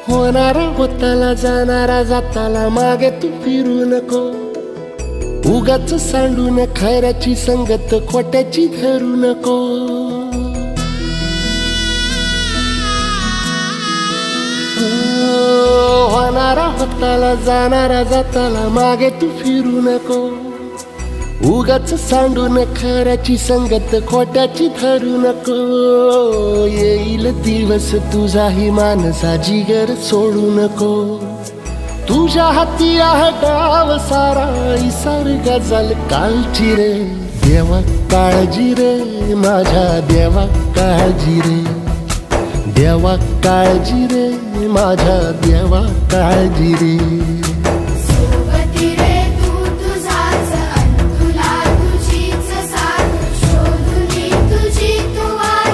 होणारा होताला जाणारा जाताला मागे तू फिरू नको. उगाच सांडून खऱ्याची संगत खोट्याची धरू नको. होणारा होताला जाणारा जाताला मागे तू फिरू नको. उगाच सांडून खऱ्याची संगत खोट्याची धरू नको. येईल दिवस तुझाही मानसा जिगर सोडू नको. तुझ्या हाती आहे गाव सारा इसार गजल कालची रे. देवा काळजी रे माझ्या देवा काळजी रे. देवा काळजी रे माझ्या देवा काळजी रे.